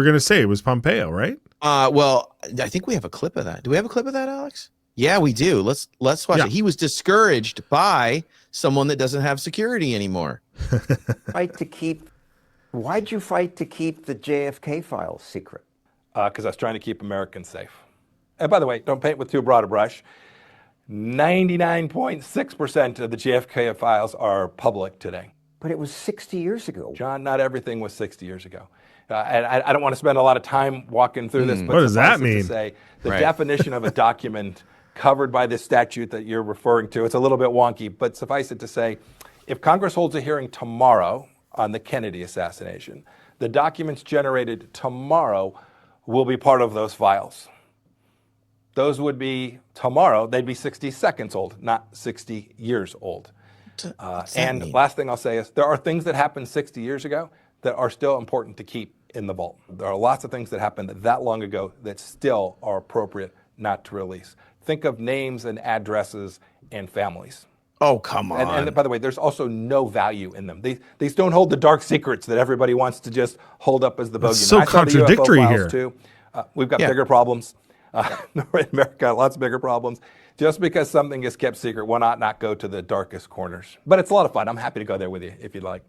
going to say it was Pompeo, right? Well, I think we have a clip of that. Do we have a clip of that, Alex? Yeah, we do. Let's watch it. He was discouraged by someone that doesn't have security anymore. Why'd you fight to keep the JFK files secret? Because I was trying to keep Americans safe. And by the way, don't paint with too broad a brush. 99.6% of the JFK files are public today. But it was 60 years ago. John, not everything was 60 years ago. And I don't want to spend a lot of time walking through this. But what does that mean? To say, the definition of a document covered by this statute that you're referring to, it's a little bit wonky, but suffice it to say, if Congress holds a hearing tomorrow on the Kennedy assassination, the documents generated tomorrow will be part of those files. Those would be tomorrow, they'd be 60 seconds old, not 60 years old. And last thing I'll say is there are things that happened 60 years ago that are still important to keep in the vault. There are lots of things that happened that long ago that still are appropriate not to release. Think of names and addresses and families. Oh, come on. And by the way, there's also no value in them. These don't hold the dark secrets that everybody wants to just hold up as the bogeyman. It's so contradictory here. Too. We've got bigger problems. In America, lots of bigger problems. Just because something is kept secret will not go to the darkest corners. But it's a lot of fun. I'm happy to go there with you if you'd like.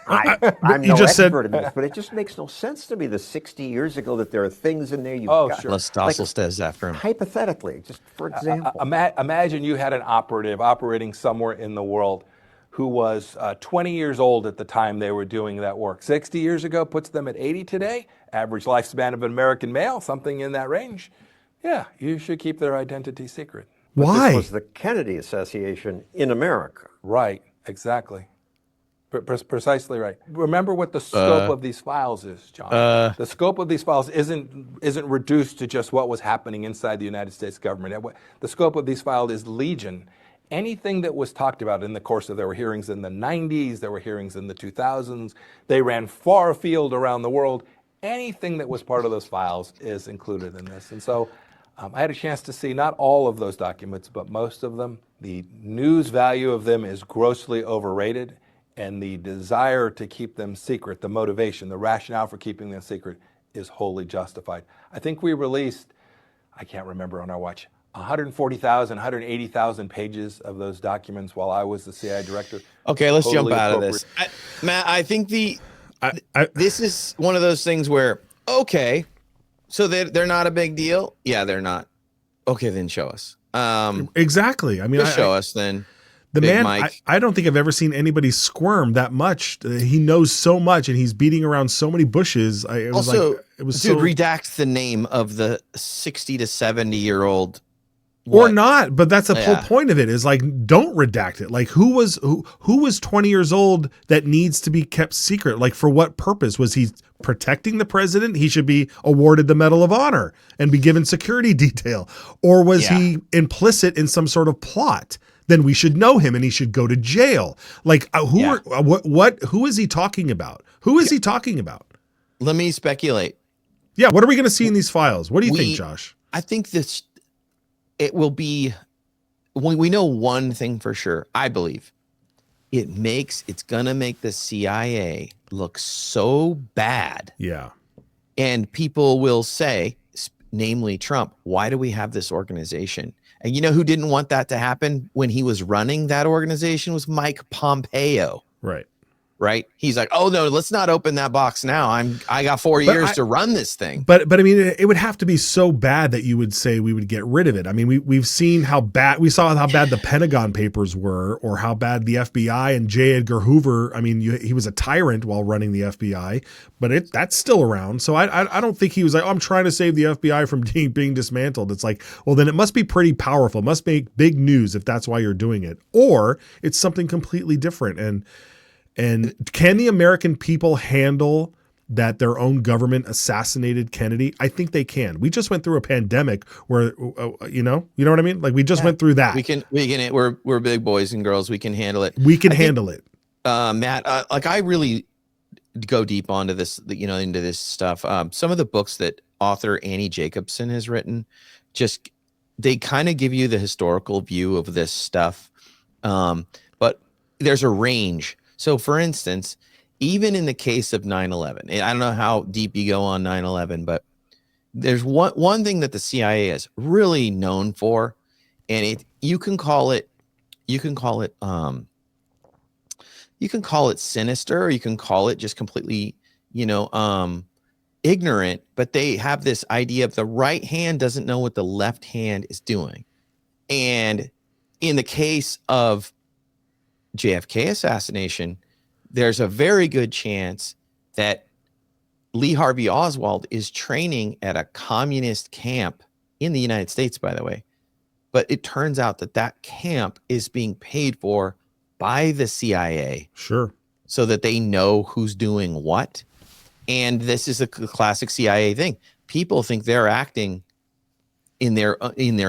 I'm no expert in this, but it just makes no sense to me. The 60 years ago that there are things in there you've got. Sure. Les Stossel stays after him. Hypothetically, just for example. Imagine you had an operative operating somewhere in the world who was 20 years old at the time they were doing that work. 60 years ago puts them at 80 today. Average lifespan of an American male, something in that range. Yeah, you should keep their identity secret. Why? This was the Kennedy assassination in America. Right, exactly. Precisely right. Remember what the scope of these files is, John. The scope of these files isn't reduced to just what was happening inside the United States government. The scope of these files is legion. Anything that was talked about in the course of, there were hearings in the 90s, there were hearings in the 2000s, they ran far afield around the world. Anything that was part of those files is included in this. And so I had a chance to see not all of those documents, but most of them. The news value of them is grossly overrated. And the desire to keep them secret, the motivation, the rationale for keeping them secret is wholly justified. I think we released, I can't remember on our watch, 140,000, 180,000 pages of those documents while I was the CIA director. Okay, let's jump out of this. Matt, I think this is one of those things where, okay, so they're not a big deal? Yeah, they're not. Okay, then show us. Exactly. I mean, show us then. The Big man, I don't think I've ever seen anybody squirm that much. He knows so much, and he's beating around so many bushes. Redact the name of the 60 to 70-year-old. Or not, but that's the whole point of it is like, don't redact it. Like who was 20 years old that needs to be kept secret? Like for what purpose? Was he protecting the president? He should be awarded the Medal of Honor and be given security detail. Or was he implicit in some sort of plot? Then we should know him and he should go to jail. Like who is he talking about? Who is he talking about? Let me speculate. Yeah. What are we going to see in these files? What do you think, Josh? I think it will be, when we know one thing for sure, I believe it's going to make the CIA look so bad. Yeah. And people will say, namely Trump, why do we have this organization? And you know who didn't want that to happen when he was running that organization was Mike Pompeo. Right. He's like, oh no, let's not open that box now. I got 4 years to run this thing. But I mean, it would have to be so bad that you would say we would get rid of it. I mean, we saw how bad the Pentagon Papers were, or how bad the FBI and J. Edgar Hoover. I mean, he was a tyrant while running the FBI, but that's still around. So I don't think he was like, oh, I'm trying to save the FBI from being dismantled. It's like, well, then it must be pretty powerful. It must make big news if that's why you're doing it, or it's something completely different. And And can the American people handle that their own government assassinated Kennedy? I think they can. We just went through a pandemic where, you know what I mean? Like we just went through that. We're big boys and girls. We can handle it. We can handle it. Matt, like I really go deep onto this, into this stuff. Some of the books that author Annie Jacobson has written, they kind of give you the historical view of this stuff. But there's a range. So for instance, even in the case of 9/11, I don't know how deep you go on 9/11, but there's one thing that the CIA is really known for, and you can call it sinister, or you can call it just completely, ignorant, but they have this idea of the right hand doesn't know what the left hand is doing. And in the case of JFK assassination, there's a very good chance that Lee Harvey Oswald is training at a communist camp in the United States, by the way. But it turns out that camp is being paid for by the CIA. Sure. So that they know who's doing what. And this is a classic CIA thing. People think they're acting in their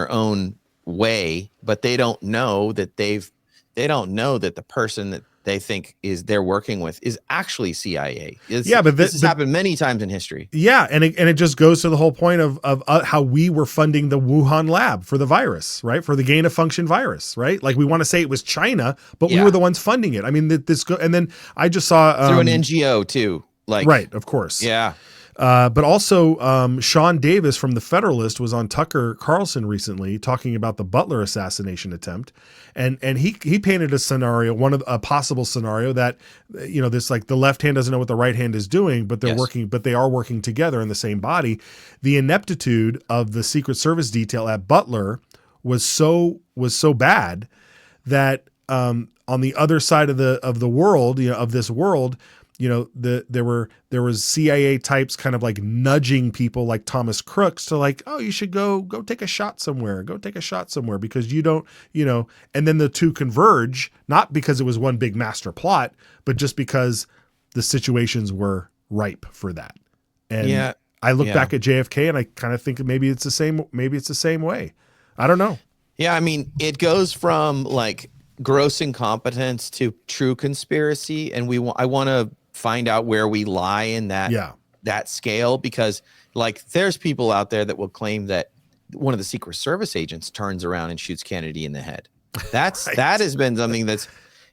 own way, but they don't know that the person that they think they're working with is actually CIA. But this has happened many times in history. Yeah, and it just goes to the whole point of how we were funding the Wuhan lab for the virus, right? For the gain of function virus, right? Like we want to say it was China, but we were the ones funding it. I mean, and then I just saw through an NGO too, right, of course, yeah. But also, Sean Davis from The Federalist was on Tucker Carlson recently talking about the Butler assassination attempt, and he painted a scenario, a possible scenario that this like the left hand doesn't know what the right hand is doing, but they are working together in the same body. The ineptitude of the Secret Service detail at Butler was so bad that on the other side of the world, of this world. There was CIA types kind of like nudging people like Thomas Crooks to like, oh, you should go take a shot somewhere, because you don't, and then the two converge, not because it was one big master plot, but just because the situations were ripe for that. And I look back at JFK and I kind of think maybe it's the same way. I don't know. Yeah. I mean, it goes from like gross incompetence to true conspiracy. And I want to find out where we lie in that scale, because like there's people out there that will claim that one of the Secret Service agents turns around and shoots Kennedy in the head. That has been something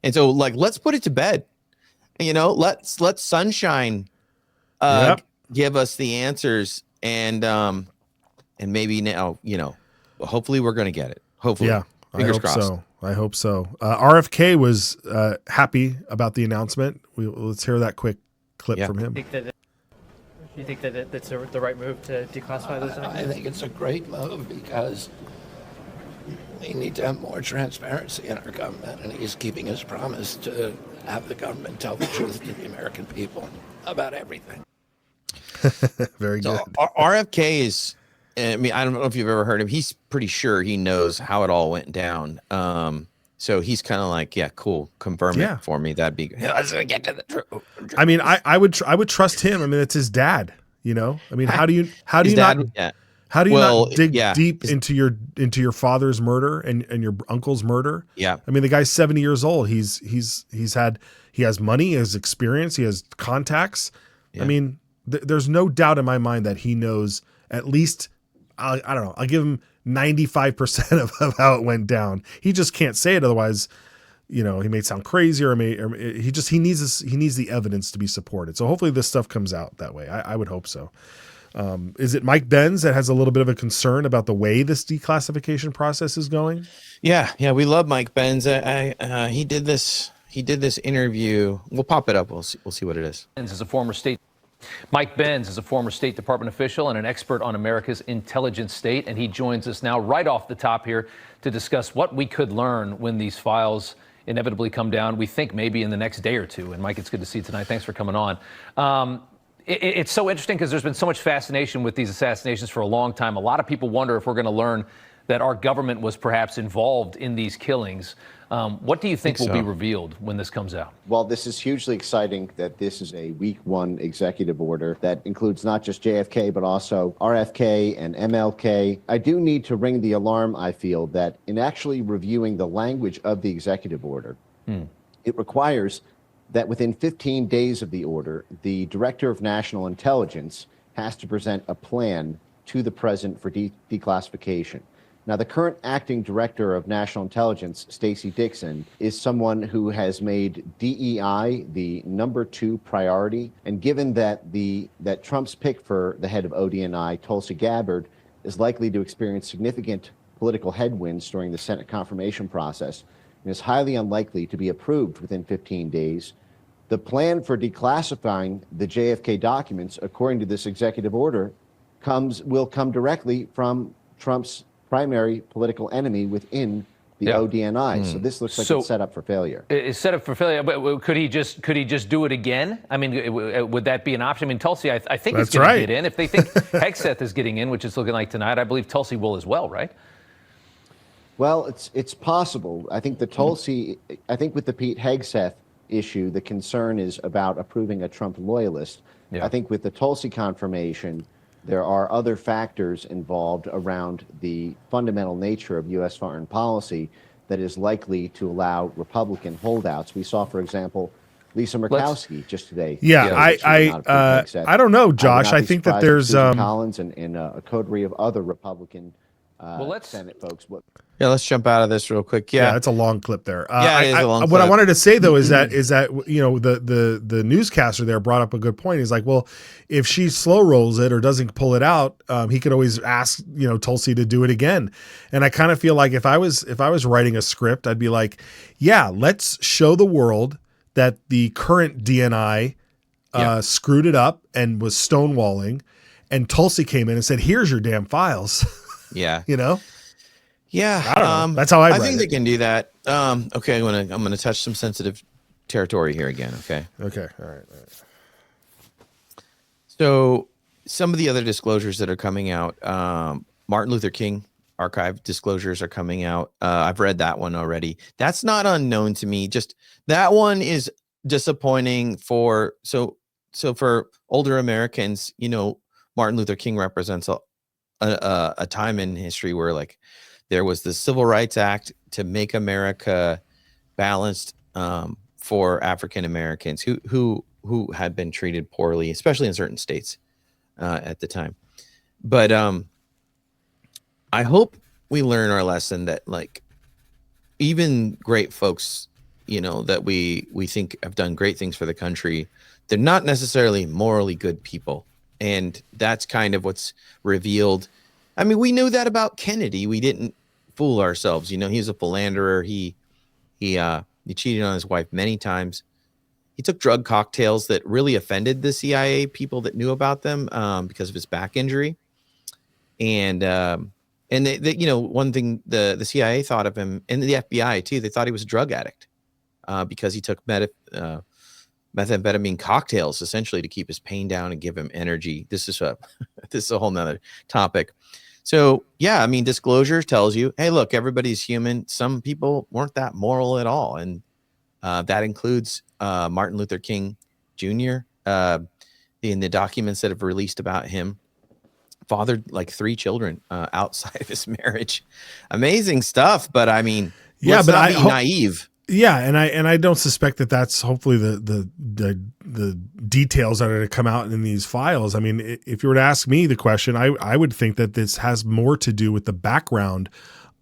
and so like, let's put it to bed, let sunshine give us the answers. And maybe now, hopefully we're going to get it. Hopefully. Yeah. Fingers crossed. I hope so. RFK was happy about the announcement. Let's hear that quick clip from him. Do you think that that's the right move to declassify those documents? I think it's a great move because we need to have more transparency in our government, and he's keeping his promise to have the government tell the truth to the American people about everything. Very good. RFK is... I mean, I don't know if you've ever heard him. He's pretty sure he knows how it all went down. So he's kind of like, yeah, cool. Confirm it for me. That'd be good. Let's get to the truth. I mean, I would trust him. I mean, it's his dad, I mean, how do you not dig deep into your father's murder and your uncle's murder? Yeah. I mean, the guy's 70 years old. He has money, he has experience, he has contacts. Yeah. I mean, there's no doubt in my mind that he knows at least, I don't know, I'll give him 95% of how it went down. He just can't say it. Otherwise, he may sound crazy or he needs the evidence to be supported. So hopefully this stuff comes out that way. I would hope so. Is it Mike Benz that has a little bit of a concern about the way this declassification process is going? Yeah. We love Mike Benz. He did this interview. We'll pop it up. We'll see what it is. Mike Benz is a former State Department official and an expert on America's intelligence state, and he joins us now right off the top here to discuss what we could learn when these files inevitably come down. We think maybe in the next day or two. And Mike, it's good to see you tonight. Thanks for coming on. It's so interesting because there's been so much fascination with these assassinations for a long time. A lot of people wonder if we're going to learn that our government was perhaps involved in these killings. What do you think will be revealed when this comes out? Well, this is hugely exciting that this is a week one executive order that includes not just JFK, but also RFK and MLK. I do need to ring the alarm, I feel, that in actually reviewing the language of the executive order, it requires that within 15 days of the order, the Director of National Intelligence has to present a plan to the President for declassification. Now, the current acting Director of National Intelligence, Stacey Dixon, is someone who has made DEI the #2 priority. And given that that Trump's pick for the head of ODNI, Tulsi Gabbard, is likely to experience significant political headwinds during the Senate confirmation process and is highly unlikely to be approved within 15 days, the plan for declassifying the JFK documents, according to this executive order, will come directly from Trump's primary political enemy within the ODNI. So this looks like it's set up for failure. It's set up for failure, but could he just do it again? I mean, would that be an option? I mean, Tulsi, I think he's going to get in. If they think Hegseth is getting in, which it's looking like tonight, I believe Tulsi will as well, right? Well, it's possible. I think with the Pete Hegseth issue, the concern is about approving a Trump loyalist. I think with the Tulsi confirmation, there are other factors involved around the fundamental nature of U.S. foreign policy that is likely to allow Republican holdouts. We saw, for example, Lisa Murkowski just today. I don't know, Josh. I think that there's Collins and a coterie of other Republican Senate folks. Yeah, let's jump out of this real quick. Yeah, it's a long clip there. It is a long clip. What I wanted to say though is that the newscaster there brought up a good point. He's like, well, if she slow rolls it or doesn't pull it out, he could always ask Tulsi to do it again. And I kind of feel like if I was writing a script, I'd be like, yeah, let's show the world that the current DNI screwed it up and was stonewalling, and Tulsi came in and said, "Here's your damn files." Yeah, Yeah, I don't know. That's how I think they can do that. Okay, I'm gonna touch some sensitive territory here again. Okay. Okay. All right. So some of the other disclosures that are coming out, Martin Luther King archive disclosures are coming out. I've read that one already. That's not unknown to me. Just that one is disappointing for for older Americans. Martin Luther King represents a time in history where there was the Civil Rights Act to make America balanced for African Americans who had been treated poorly, especially in certain states at the time. But I hope we learn our lesson that even great folks, that we think have done great things for the country, they're not necessarily morally good people. And that's kind of what's revealed. I mean, we knew that about Kennedy. We didn't fool ourselves. He was a philanderer. He cheated on his wife many times. He took drug cocktails that really offended the CIA people that knew about them because of his back injury. And one thing the CIA thought of him, and the FBI too, they thought he was a drug addict because he took methamphetamine cocktails essentially to keep his pain down and give him energy. This is a whole nother topic. So yeah, I mean, disclosure tells you, hey, look, everybody's human. Some people weren't that moral at all. And that includes Martin Luther King Jr. In the documents that have released about him, fathered 3 children outside of his marriage. Amazing stuff. But I mean, let's not be naive. Yeah, and I don't suspect that that's hopefully the details that are going to come out in these files. I mean, if you were to ask me the question, I would think that this has more to do with the background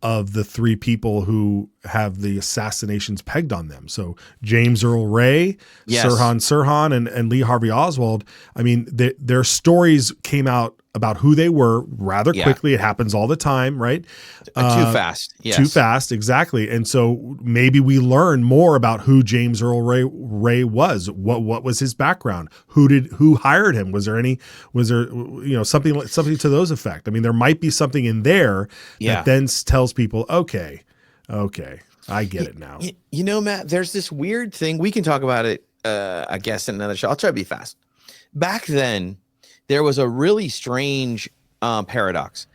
of the 3 people who have the assassinations pegged on them. So James Earl Ray, Sirhan Sirhan, and Lee Harvey Oswald. I mean, their stories came out about who they were rather quickly. It happens all the time, right? Too fast. Yes. Too fast, exactly. And so maybe we learn more about who James Earl Ray was. What was his background? Who hired him? Was there something to those effect? I mean, there might be something in there that then tells people, okay, I get it now. Matt, there's this weird thing. We can talk about it, I guess, in another show. I'll try to be fast. Back then, there was a really strange paradox.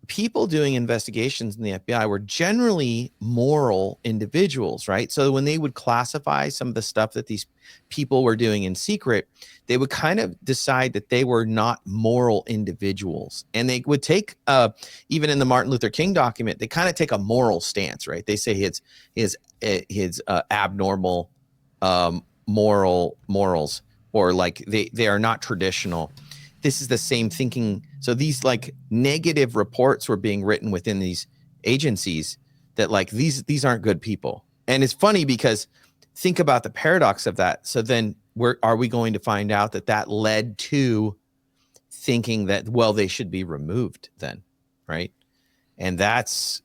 people doing investigations in the FBI were generally moral individuals, right? So when they would classify some of the stuff that these people were doing in secret, they would kind of decide that they were not moral individuals. And they would take, even in the Martin Luther King document, they kind of take a moral stance, right? They say his abnormal morals, or like they are not traditional. This is the same thinking. So these like negative reports were being written within these agencies that like these aren't good people. And it's funny because think about the paradox of that. So then are we going to find out that led to thinking that, well, they should be removed then, right? And that's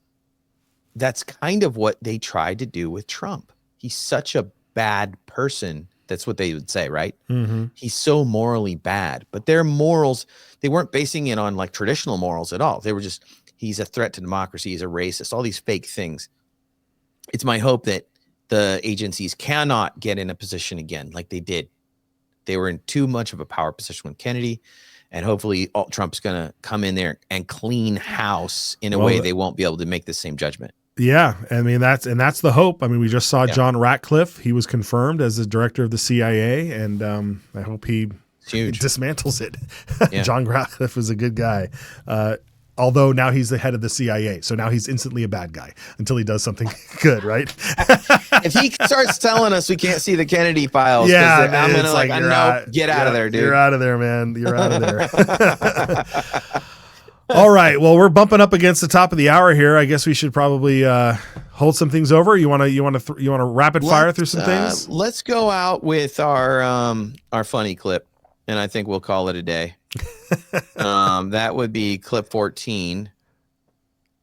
kind of what they tried to do with Trump. He's such a bad person. That's what they would say, right? Mm-hmm. He's so morally bad, but their morals, they weren't basing it on like traditional morals at all. They were just, he's a threat to democracy. He's a racist, all these fake things. It's my hope that the agencies cannot get in a position again like they did. They were in too much of a power position with Kennedy, and hopefully Trump's going to come in there and clean house in a way they won't be able to make the same judgment. Yeah, I mean that's the hope. I mean, we just saw John Ratcliffe; he was confirmed as the director of the CIA, and I hope he dismantles it. Yeah. John Ratcliffe was a good guy, although now he's the head of the CIA, so now he's instantly a bad guy until he does something good, right? If he starts telling us we can't see the Kennedy files, yeah, then I'm gonna like, no, get out of there, dude. You're out of there, man. You're out of there. All right. Well, we're bumping up against the top of the hour here. I guess we should probably hold some things over. You want to rapid fire through some things? Let's go out with our funny clip, and I think we'll call it a day. That would be clip 14.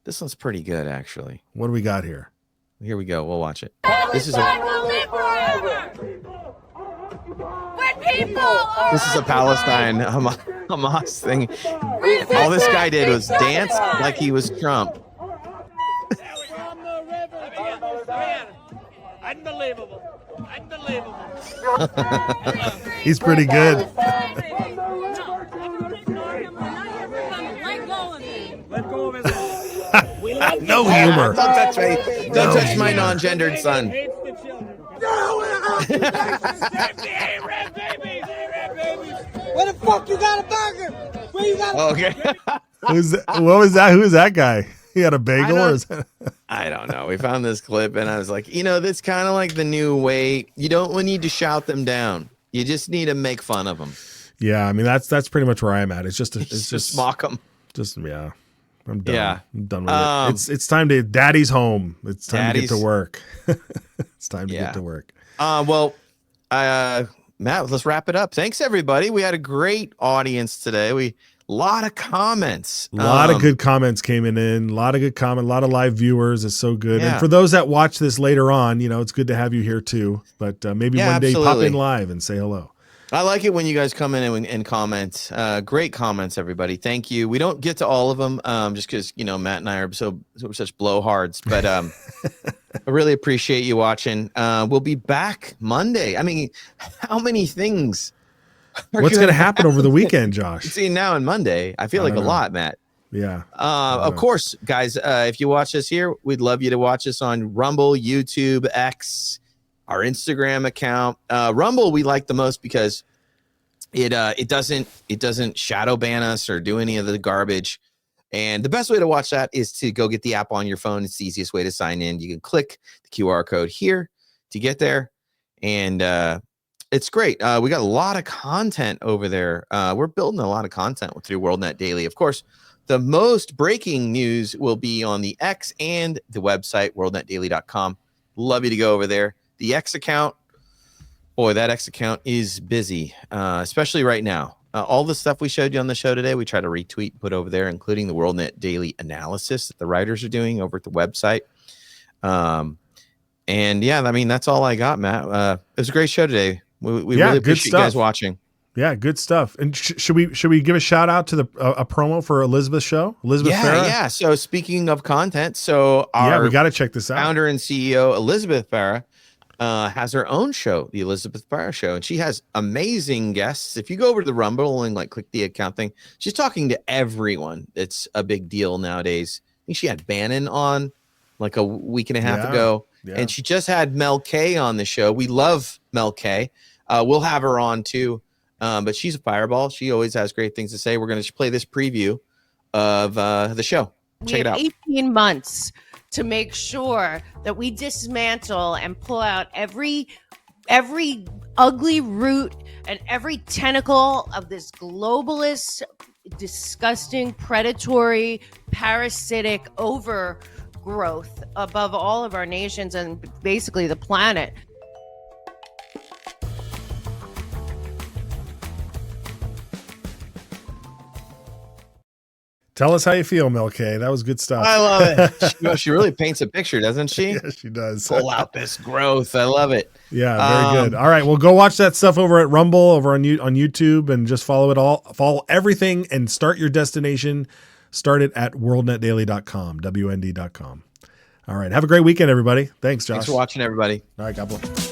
This one's pretty good, actually. What do we got here? Here we go. We'll watch it. This is a Palestine Hamas thing. All this guy did was dance like he was Trump. Unbelievable. He's pretty good. No humor. Don't touch my non-gendered son. Where the fuck you got a burger? Where you got a Okay. What was that? Who was that guy? He had a bagel or is that? I don't know. We found this clip and I was like, that's kind of like the new way. You don't need to shout them down. You just need to make fun of them. Yeah, I mean that's pretty much where I'm at. It's just mock them. Just I'm done. Yeah. I'm done with it. It's time to Daddy's home. It's time to get to work. It's time to get to work. Matt, let's wrap it up. Thanks everybody. We had a great audience today. A lot of comments. A lot of good comments came in. A lot of good comments. A lot of live viewers. It's so good. Yeah. And for those that watch this later on, it's good to have you here too. But maybe one day pop in live and say hello. I like it when you guys come in and comment. Great comments, everybody. Thank you. We don't get to all of them just because, Matt and I are such blowhards. But I really appreciate you watching. We'll be back Monday. I mean, how many things? What's going to happen over the weekend, Josh? See, now and Monday, I feel like a lot, Matt. Yeah. Of course, guys, if you watch us here, we'd love you to watch us on Rumble, YouTube, X, our Instagram account. Rumble we like the most because it doesn't shadow ban us or do any of the garbage. And the best way to watch that is to go get the app on your phone. It's the easiest way to sign in. You can click the QR code here to get there. And it's great. We got a lot of content over there. We're building a lot of content through WorldNetDaily. Of course, the most breaking news will be on the X and the website, worldnetdaily.com. Love you to go over there. The X account, boy, that X account is busy, especially right now. All the stuff we showed you on the show today, we try to retweet and put over there, including the WorldNetDaily analysis that the writers are doing over at the website. And yeah, I mean, that's all I got, Matt. It was a great show today. We really appreciate you guys watching. Yeah, good stuff. And should we give a shout out to a promo for Elizabeth's show? Elizabeth Farah? Yeah. So speaking of content, we got to check this out. Founder and CEO Elizabeth Farah has her own show, the Elizabeth Barr Show, and she has amazing guests. If you go over to the Rumble and like click the account thing, she's talking to everyone. It's a big deal nowadays. I think she had Bannon on like a week and a half ago, and she just had MLK on the show. We love MLK. We'll have her on too, but she's a fireball. She always has great things to say. We're going to play this preview of the show. Check it out. 18 months to make sure that we dismantle and pull out every ugly root and every tentacle of this globalist, disgusting, predatory, parasitic overgrowth above all of our nations and basically the planet. Tell us how you feel, MLK. That was good stuff. I love it. She really paints a picture, doesn't she? Yeah, she does. Pull out this growth. I love it. Yeah, very good. All right, well, go watch that stuff over at Rumble, over on YouTube, and just follow it all. Follow everything and start your destination. Start it at worldnetdaily.com, WND.com. All right, have a great weekend, everybody. Thanks, Josh. Thanks for watching, everybody. All right, God bless.